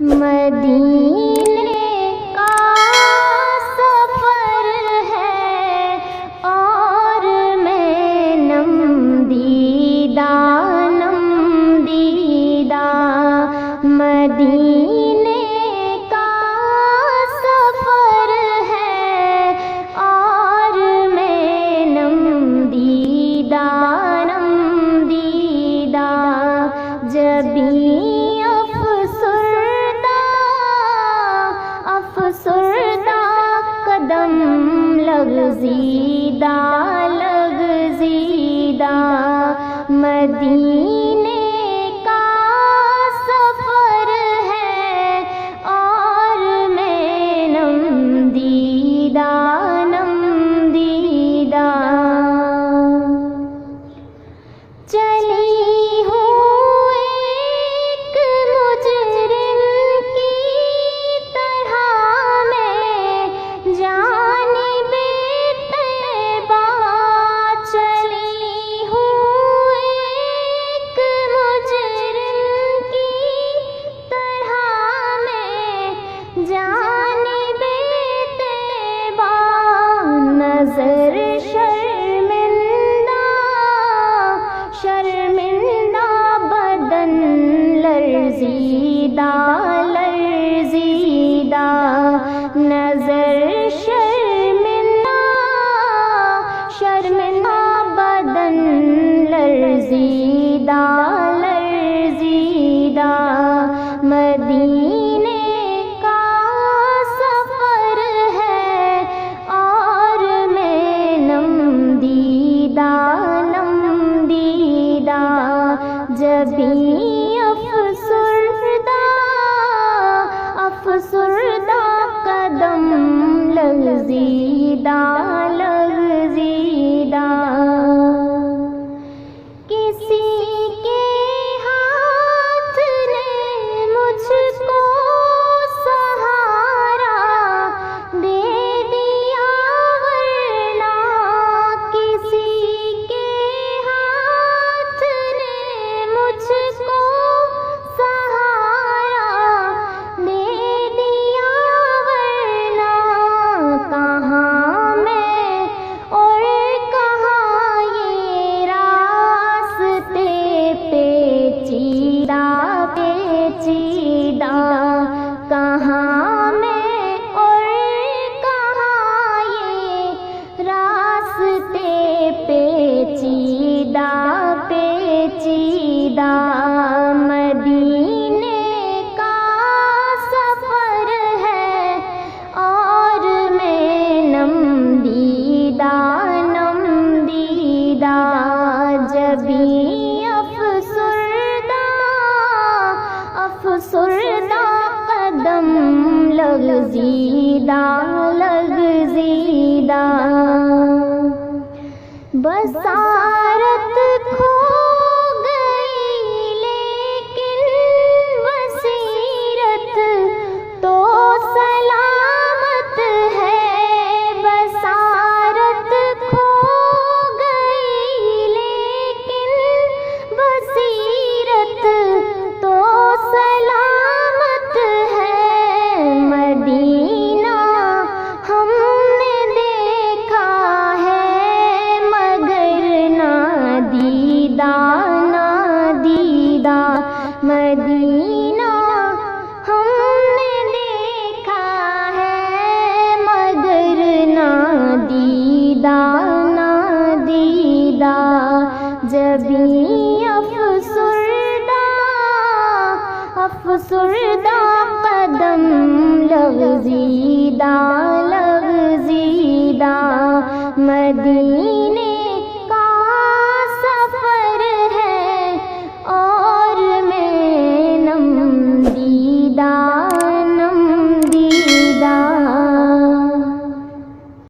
مدینے کا سفر ہے اور میں نم دیدہ مدینے کا سفر ہے اور میں نم دیدہ جبھی افسردہ قدم لغزیدہ مدینے کا سفر ہے اور میں نم دیدہ چلی ہوں ایک مجرم کی طرح میں جانب طیبہ چلی ہوں ایک مجرم کی طرح میں جانب طیبہ نظر شرمندہ بدن لرزیدہ نظر شرمندہ بدن لرزیدہ مدینے کا سفر ہے اور میں نم دیدہ جبھی افسردہ قدم لغزیدہ کسی کے ہاتھ نے مجھ کو سہارا دے دیا ورنہ کسی کے ہاتھ نے مجھ کو سہارا دے دیا ورنہ کہاں میں اور کہاں یہ راستے پیچیدہ کہاں میں اور کہاں یہ راستے پیچیدہ مدینے کا سفر ہے اور میں نم دیدہ جبھی افسردہ قدم لغزیدہ بصارت کھو گئی لیکن بصیرت تو سلامت ہے بصارت کھو گئی لیکن بصیرت تو سلامت ہے مدینہ ہم نے دیکھا ہے مگر نادیدہ مدینہ ہم نے دیکھا ہے مگر نادیدہ جبھی افسردہ قدم لغزیدہ مدینہ